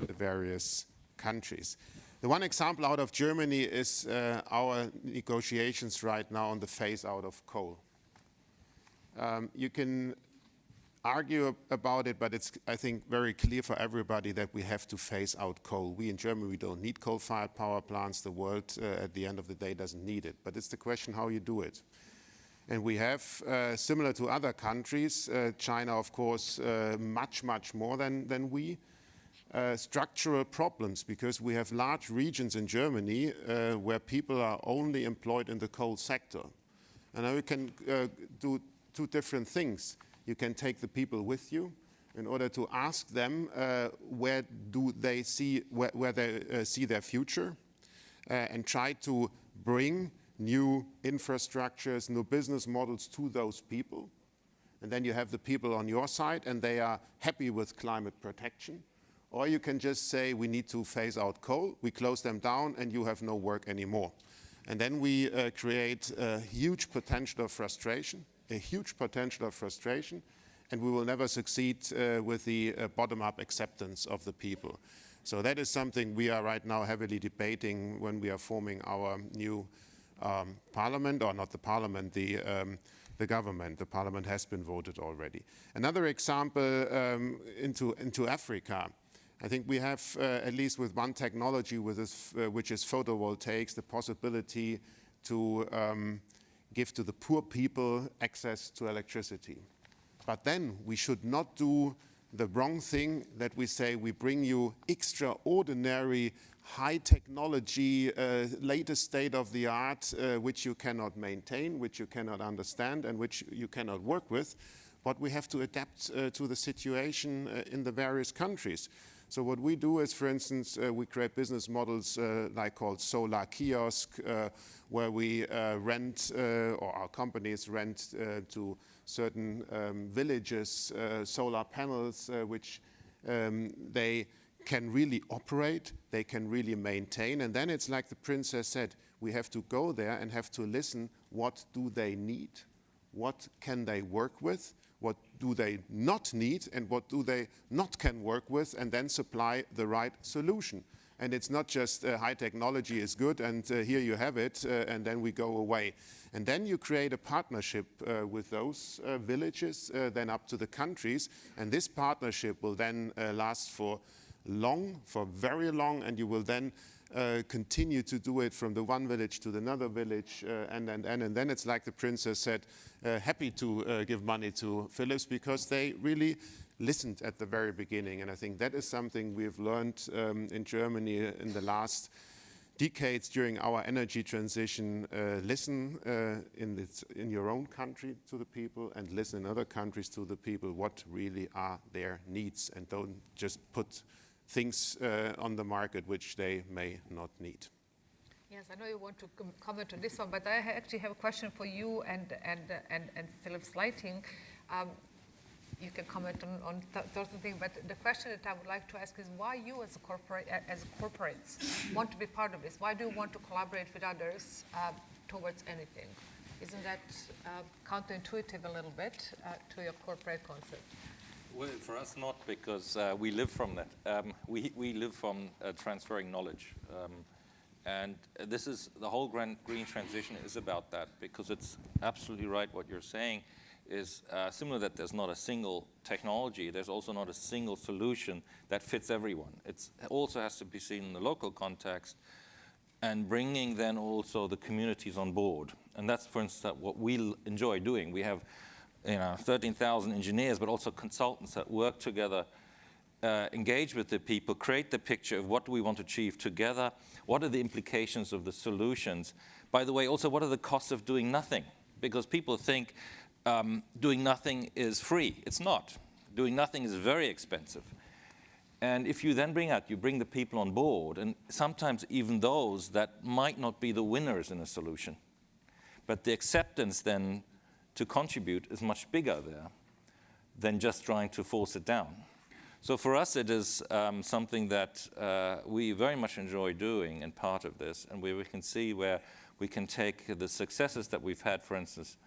the various countries. The one example out of Germany is our negotiations right now on the phase out of coal. You can argue about it, but it's, I think, very clear for everybody that we have to phase out coal. We in Germany, we don't need coal-fired power plants. The world, at the end of the day, doesn't need it. But it's the question how you do it. And we have, similar to other countries, China, of course, much, much more than we, structural problems, because we have large regions in Germany where people are only employed in the coal sector. And now we can do two different things. You can take the people with you in order to ask them where do they see where they see their future, and try to bring new infrastructures, new business models to those people. And then you have the people on your side and they are happy with climate protection. Or you can just say we need to phase out coal, we close them down and you have no work anymore. And then we create a huge potential of frustration, and we will never succeed with the bottom-up acceptance of the people. So that is something we are right now heavily debating when we are forming our new parliament, or not the parliament, the government. The parliament has been voted already. Another example into Africa. I think we have, at least with one technology, which is photovoltaics, the possibility to give to the poor people access to electricity. But then we should not do the wrong thing that we say we bring you extraordinary high technology, latest state of the art, which you cannot maintain, which you cannot understand, and which you cannot work with. But we have to adapt to the situation in the various countries. So what we do is, for instance, we create business models like called solar kiosk, where we rent, or our companies rent to certain villages solar panels, which they can really operate, they can really maintain. And then it's like the princess said, we have to go there and have to listen, what do they need? What can they work with? What do they not need? And what do they not can work with? And then supply the right solution. And it's not just high technology is good and here you have it and then we go away. And then you create a partnership with those villages, then up to the countries. And this partnership will then last for very long, and you will then continue to do it from the one village to another village, and then it's like the princess said, happy to give money to Philips because they really listened at the very beginning. And I think that is something we've learned in Germany in the last decades during our energy transition. Listen in your own country to the people, and listen in other countries to the people, what really are their needs, and don't just put things on the market which they may not need. Yes, I know you want to comment on this one, but I actually have a question for you and Philips Lighting. You can comment on Thorsten thing, but the question that I would like to ask is why you as corporates want to be part of this? Why do you want to collaborate with others towards anything? Isn't that counterintuitive a little bit to your corporate concept? Well, for us not, because we live from that. We live from transferring knowledge. And this is, the whole green transition is about that, because it's absolutely right what you're saying is similar that there's not a single technology, there's also not a single solution that fits everyone. It also has to be seen in the local context and bringing then also the communities on board. And that's, for instance, what we enjoy doing. We have 13,000 engineers, but also consultants that work together, engage with the people, create the picture of what do we want to achieve together, what are the implications of the solutions. By the way, also, what are the costs of doing nothing? Because people think doing nothing is free. It's not. Doing nothing is very expensive. And if you then bring the people on board, and sometimes even those that might not be the winners in a solution, but the acceptance then to contribute is much bigger there than just trying to force it down. So for us, it is something that we very much enjoy doing, and part of this, and where we can see where we can take the successes that we've had, for instance,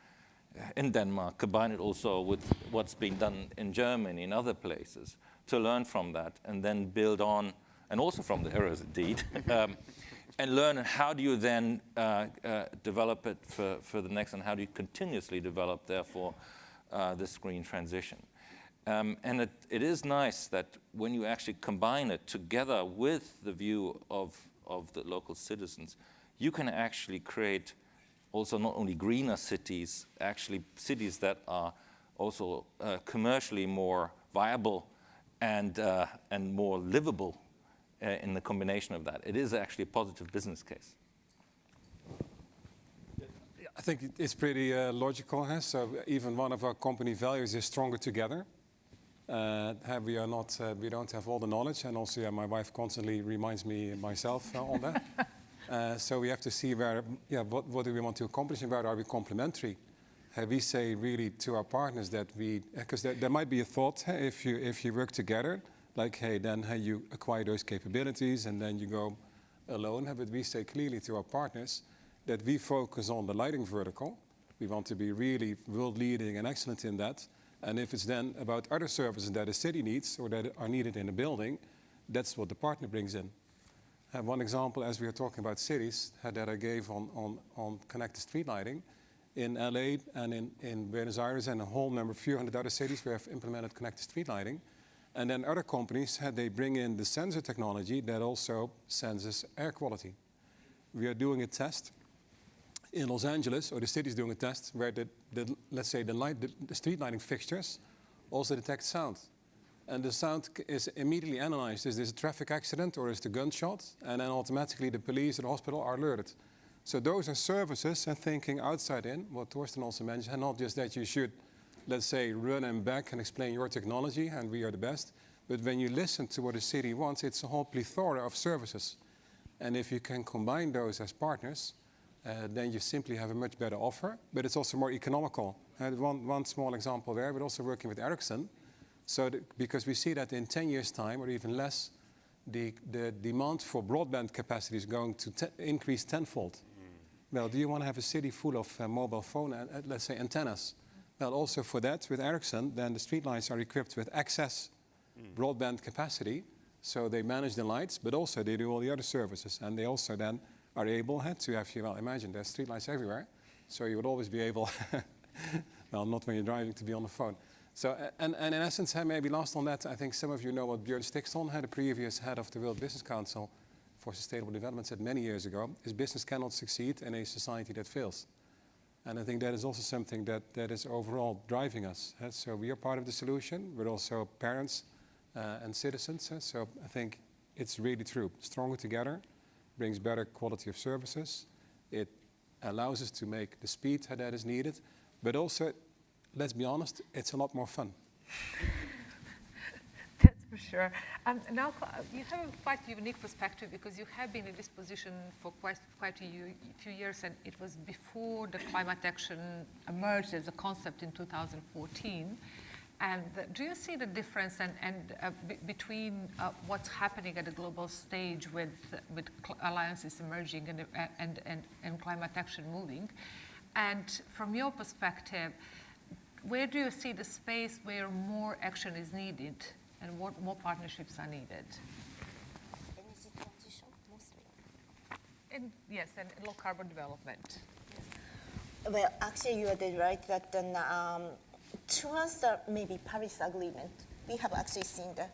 in Denmark, combine it also with what's been done in Germany and other places, to learn from that and then build on, and also from the errors indeed, and learn how do you then develop it for the next, and how do you continuously develop, therefore, this green transition. And it is nice that when you actually combine it together with the view of the local citizens, you can actually create also not only greener cities, actually cities that are also commercially more viable and more livable in the combination of that. It is actually a positive business case. I think it's pretty logical. So even one of our company values is stronger together. We don't have all the knowledge, and also my wife constantly reminds me myself on that. So we have to see where, what do we want to accomplish, and where are we complementary? We say really to our partners that because there might be a thought, if you work together, like, then you acquire those capabilities and then you go alone. But we say clearly to our partners that we focus on the lighting vertical. We want to be really world leading and excellent in that. And if it's then about other services that a city needs or that are needed in a building, that's what the partner brings in. One example, as we are talking about cities, that I gave on connected street lighting, in LA and in Buenos Aires and a whole number, few hundred other cities, we have implemented connected street lighting. And then other companies, they bring in the sensor technology that also senses air quality. We are doing a test in Los Angeles, or the city is doing a test, where let's say the street lighting fixtures also detect sound. and the sound is immediately analyzed. Is this a traffic accident or is it a gunshot? And then automatically the police and the hospital are alerted. So those are services and thinking outside in, what Thorsten also mentioned, and not just that you should, let's say, run and back and explain your technology and we are the best. But when you listen to what a city wants, it's a whole plethora of services. And if you can combine those as partners, then you simply have a much better offer, but it's also more economical. And one small example there, we're also working with Ericsson. So because we see that in 10 years' time, or even less, the demand for broadband capacity is going to increase tenfold. Well, do you want to have a city full of mobile phone, let's say, antennas? Well, also for that, with Ericsson, then the streetlights are equipped with access broadband capacity. So they manage the lights, but also they do all the other services. And they also then are able to have, well, imagine there's streetlights everywhere. So you would always be able, well, not when you're driving, to be on the phone. So, and in essence, maybe last on that, I think some of you know what Björn Stikston, the previous head of the World Business Council for Sustainable Development, said many years ago, is business cannot succeed in a society that fails. And I think that is also something that is overall driving us. So we are part of the solution, but also parents and citizens. So I think it's really true. Stronger together brings better quality of services. It allows us to make the speed that is needed, but also, let's be honest, it's a lot more fun. That's for sure. Now, you have a quite unique perspective because you have been in this position for quite a few years, and it was before the climate action emerged as a concept in 2014. And do you see the difference between what's happening at the global stage with alliances emerging and climate action moving? And from your perspective, where do you see the space where more action is needed and what more partnerships are needed? Energy transition, mostly. And yes, and low carbon development. Well, actually, you are right that towards the maybe Paris Agreement, we have actually seen the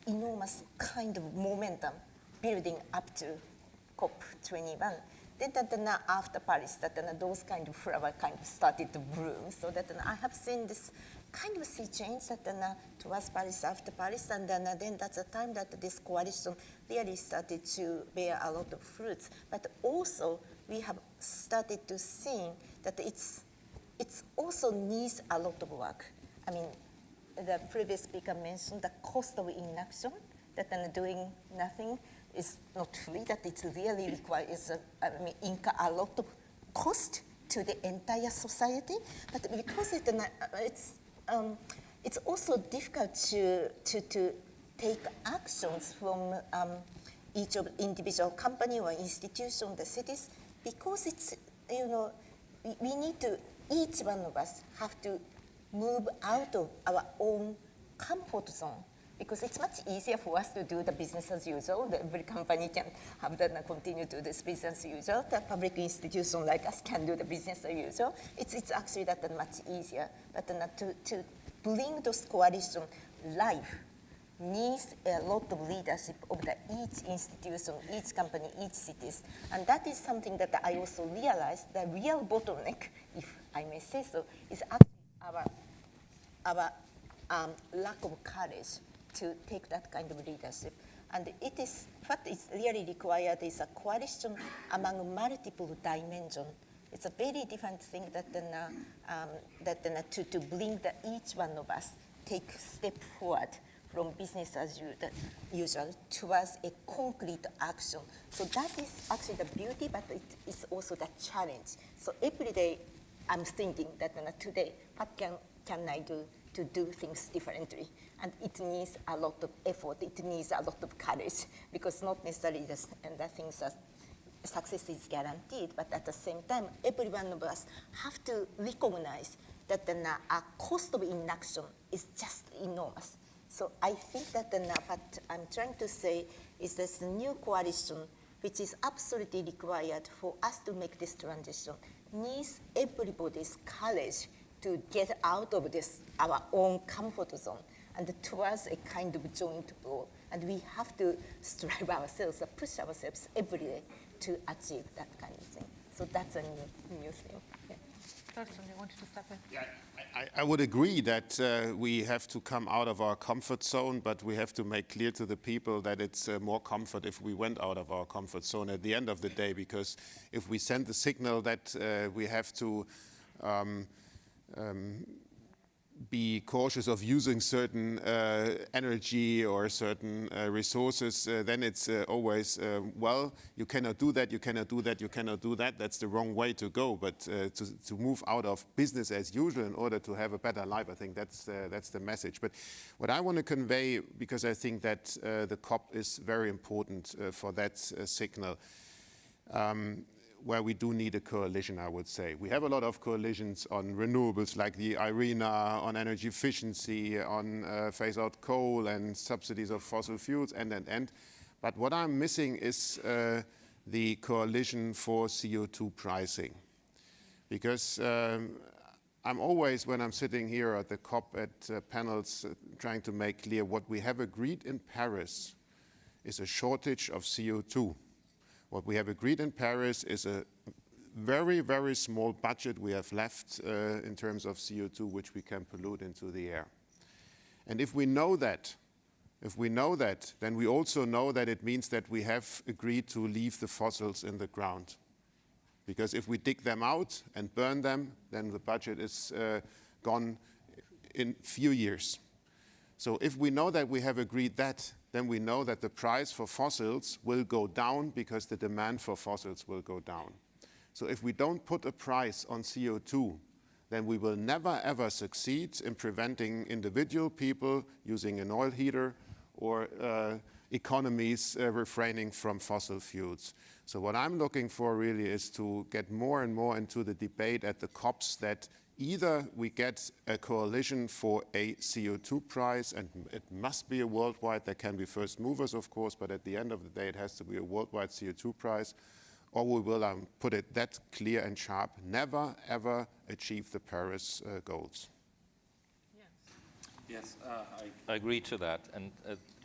enormous kind of momentum building up to COP21. Then after Paris, those kind of flower kind of started to bloom. So that I have seen this kind of sea change that towards Paris, after Paris, and then that's the time that this coalition really started to bear a lot of fruits. But also, we have started to see that it's also needs a lot of work. I mean, the previous speaker mentioned the cost of inaction, that doing nothing is not free, that it really requires incur a lot of cost to the entire society. But because it's also difficult to take actions from each of individual company or institution, the cities, because it's, we need to, each one of us have to move out of our own comfort zone, because it's much easier for us to do the business as usual. Every company can have continue to do this business as usual. The public institution like us can do the business as usual. It's actually much easier. But to bring those coalition live needs a lot of leadership of each institution, each company, each cities. And that is something that I also realized the real bottleneck, if I may say so, is actually our lack of courage to take that kind of leadership. And it is, what is really required is a coalition among multiple dimensions. It's a very different thing to bring each one of us take step forward from business as usual towards a concrete action. So that is actually the beauty, but it is also the challenge. So every day I'm thinking that today, what can I do to do things differently? And it needs a lot of effort, it needs a lot of courage, because not necessarily the things that success is guaranteed, but at the same time, every one of us have to recognize that the cost of inaction is just enormous. So I think that what I'm trying to say is this new coalition, which is absolutely required for us to make this transition, needs everybody's courage to get out of our own comfort zone and towards a kind of joint goal. And we have to strive ourselves, push ourselves every day to achieve that kind of thing. So that's a new thing. Yeah. Thorsten, you wanted to step in? Yeah, I would agree that we have to come out of our comfort zone, but we have to make clear to the people that it's more comfort if we went out of our comfort zone at the end of the day, because if we send the signal that we have to be cautious of using certain energy or certain resources, then it's always, well, you cannot do that, you cannot do that, you cannot do that. That's the wrong way to go. But to move out of business as usual in order to have a better life, I think that's the message. But what I want to convey, because I think that the COP is very important for that signal, where we do need a coalition, I would say. We have a lot of coalitions on renewables, like the IRENA, on energy efficiency, on phase out coal and subsidies of fossil fuels, and. But what I'm missing is the coalition for CO2 pricing. Because I'm always, when I'm sitting here at the COP at panels, trying to make clear what we have agreed in Paris is a shortage of CO2. What we have agreed in Paris is a very, very small budget we have left in terms of CO2, which we can pollute into the air. And if we know that, then we also know that it means that we have agreed to leave the fossils in the ground. Because if we dig them out and burn them, then the budget is gone in few years. So if we know that we have agreed that, then we know that the price for fossils will go down because the demand for fossils will go down. So if we don't put a price on CO2, then we will never ever succeed in preventing individual people using an oil heater or economies refraining from fossil fuels. So what I'm looking for really is to get more and more into the debate at the COPs that either we get a coalition for a CO2 price, and it must be a worldwide, there can be first movers, of course, but at the end of the day, it has to be a worldwide CO2 price, or we will put it that clear and sharp, never, ever achieve the Paris goals. Yes, I agree to that, and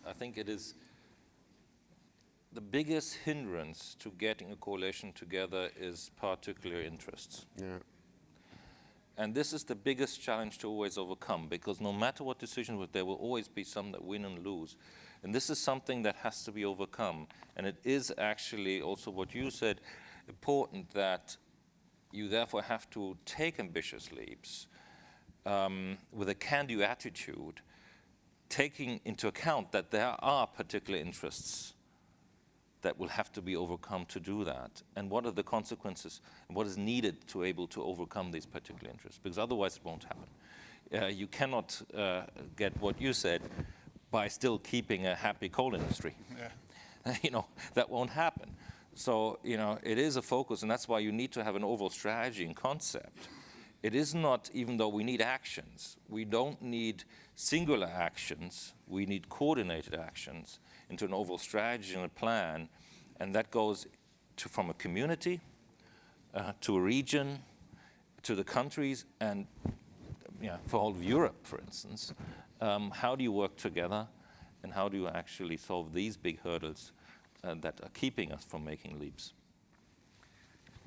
I think it is the biggest hindrance to getting a coalition together is particular interests. Yeah. And this is the biggest challenge to always overcome, because no matter what decision, there will always be some that win and lose. And this is something that has to be overcome. And it is actually also what you said, important that you therefore have to take ambitious leaps with a can-do attitude, taking into account that there are particular interests that will have to be overcome to do that, and what are the consequences, and what is needed to able to overcome these particular interests, because otherwise it won't happen. You cannot get what you said by still keeping a happy coal industry. Yeah. That won't happen. So, it is a focus, and that's why you need to have an overall strategy and concept. It is not, even though we need actions, we don't need singular actions, we need coordinated actions into an overall strategy and a plan, and that goes from a community to a region, to the countries, and for all of Europe, for instance. How do you work together, and how do you actually solve these big hurdles that are keeping us from making leaps?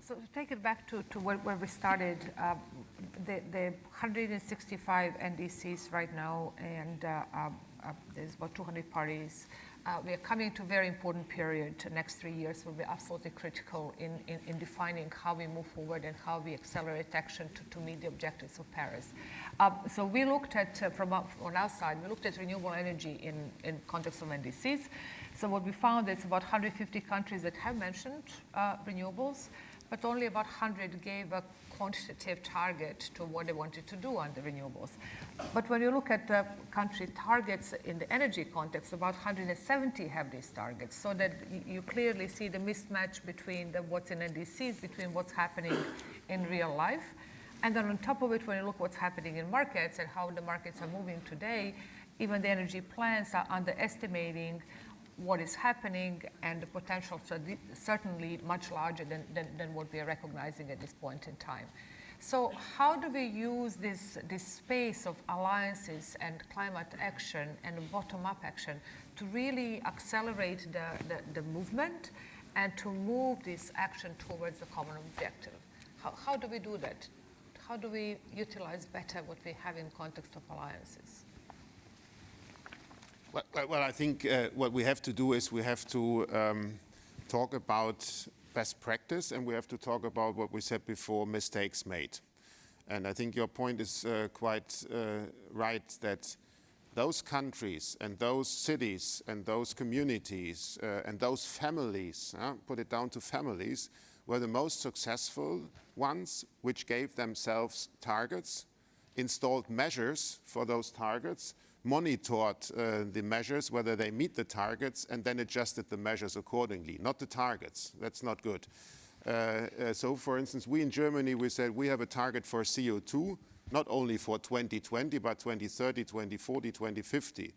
So to take it back to where we started, the 165 NDCs right now, and there's about 200 parties. We are coming to a very important period. The next 3 years will be absolutely critical in defining how we move forward and how we accelerate action to meet the objectives of Paris. So we looked at, on our side, we looked at renewable energy in context of NDCs. So what we found is about 150 countries that have mentioned renewables, but only about 100 gave a quantitative target to what they wanted to do on the renewables. But when you look at the country targets in the energy context, about 170 have these targets, so that you clearly see the mismatch between what's in NDCs, between what's happening in real life. And then on top of it, when you look what's happening in markets and how the markets are moving today, even the energy plans are underestimating what is happening, and the potential certainly much larger than what we are recognizing at this point in time. So how do we use this space of alliances and climate action and bottom-up action to really accelerate the movement and to move this action towards the common objective? How do we do that? how do we utilize better what we have in context of alliances? Well, I think what we have to do is we have to talk about best practice, and we have to talk about what we said before, mistakes made. And I think your point is quite right, that those countries and those cities and those communities and those families, put it down to families, were the most successful ones, which gave themselves targets, installed measures for those targets, monitored the measures, whether they meet the targets, and then adjusted the measures accordingly, not the targets. That's not good. So, for instance, we in Germany, we said we have a target for CO2, not only for 2020, but 2030, 2040, 2050.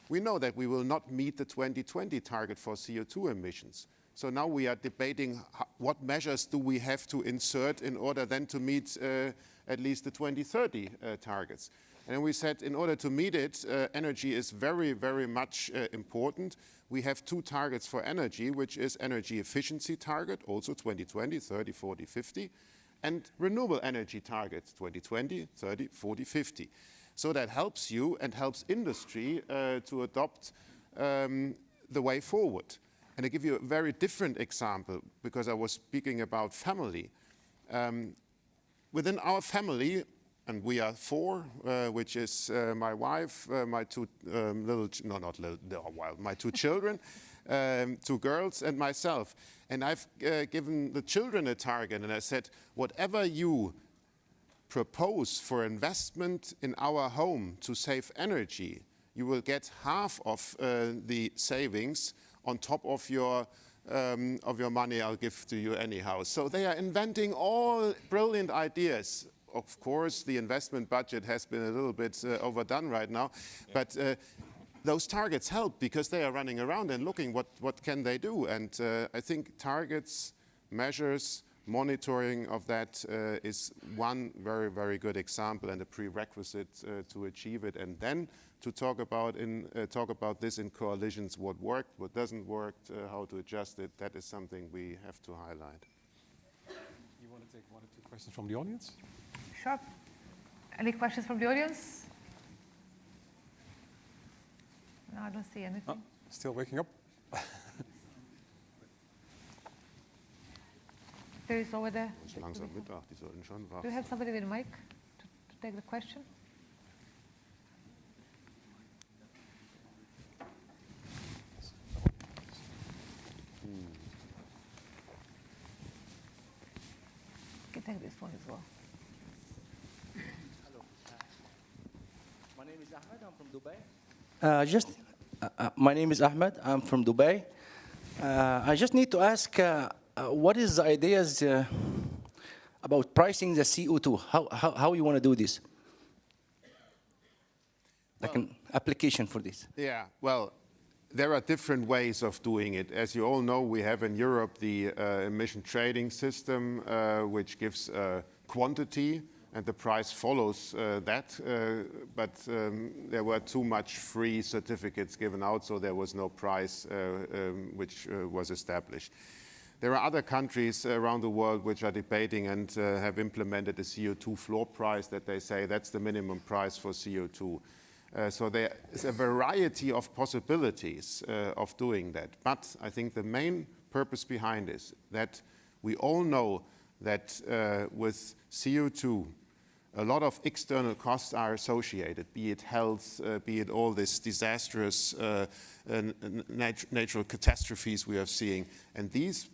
We know that we will not meet the 2020 target for CO2 emissions. So now we are debating what measures do we have to insert in order then to meet at least the 2030 targets. And we said in order to meet it, energy is very, very much important. We have two targets for energy, which is energy efficiency target, also 2020, 30, 40, 50, and renewable energy targets, 2020, 30, 40, 50. So that helps you and helps industry to adopt the way forward. And I give you a very different example, because I was speaking about family. Within our family, and we are four, which is my wife, my two my two children, two girls, and myself. And I've given the children a target, and I said, whatever you propose for investment in our home to save energy, you will get half of the savings on top of your money I'll give to you anyhow. So they are inventing all brilliant ideas. Of course, the investment budget has been a little bit overdone right now, but those targets help because they are running around and looking what can they do. And I think targets, measures, monitoring of that is one very, very good example and a prerequisite to achieve it. And then to talk about this in coalitions, what worked, what doesn't work, how to adjust it, that is something we have to highlight. You want to take one or two questions from the audience? Sure. Any questions from the audience? No, I don't see anything. Oh, still waking up? There is over there. Es ist langsam Mittag, die sollten schon wach Do you have sein. somebody with a mic to take the question? You can take this one as well. Hello. My name is Ahmed. I'm from Dubai. My name is Ahmed. I'm from Dubai. I just need to ask, what is the ideas about pricing the CO2? How you want to do this? Like an application for this. Yeah, well, there are different ways of doing it. As you all know, we have in Europe the emission trading system, which gives quantity, and the price follows that. But there were too much free certificates given out, so there was no price which was established. There are other countries around the world which are debating and have implemented a CO2 floor price that they say that's the minimum price for CO2. So there is a variety of possibilities of doing that. But I think the main purpose behind is that we all know that with CO2, a lot of external costs are associated, be it health, be it all these disastrous natural catastrophes we are seeing. And these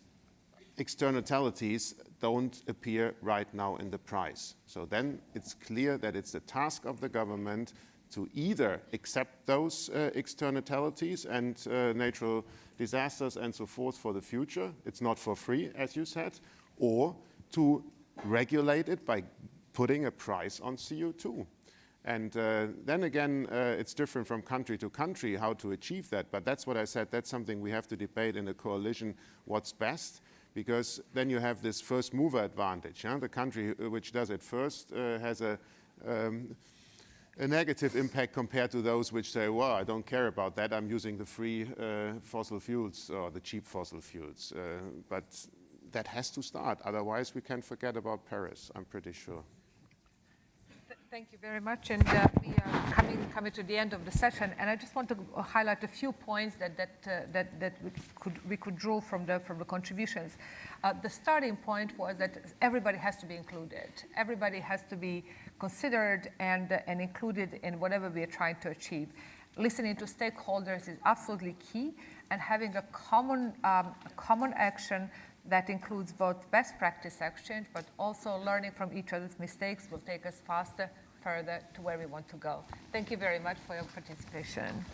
externalities don't appear right now in the price. So then it's clear that it's the task of the government to either accept those externalities and natural disasters and so forth for the future. It's not for free, as you said, or to regulate it by putting a price on CO2. And then again, it's different from country to country how to achieve that. But that's what I said. That's something we have to debate in a coalition, what's best, because then you have this first mover advantage. The country which does it first has a negative impact compared to those which say, well, I don't care about that. I'm using the free fossil fuels or the cheap fossil fuels. But that has to start. Otherwise, we can forget about Paris, I'm pretty sure. Thank you very much, and we are coming to the end of the session, and I just want to highlight a few points that we could draw from the contributions. The starting point was that everybody has to be included. Everybody has to be considered and included in whatever we are trying to achieve. Listening to stakeholders is absolutely key, and having a common action that includes both best practice exchange, but also learning from each other's mistakes will take us further to where we want to go. Thank you very much for your participation.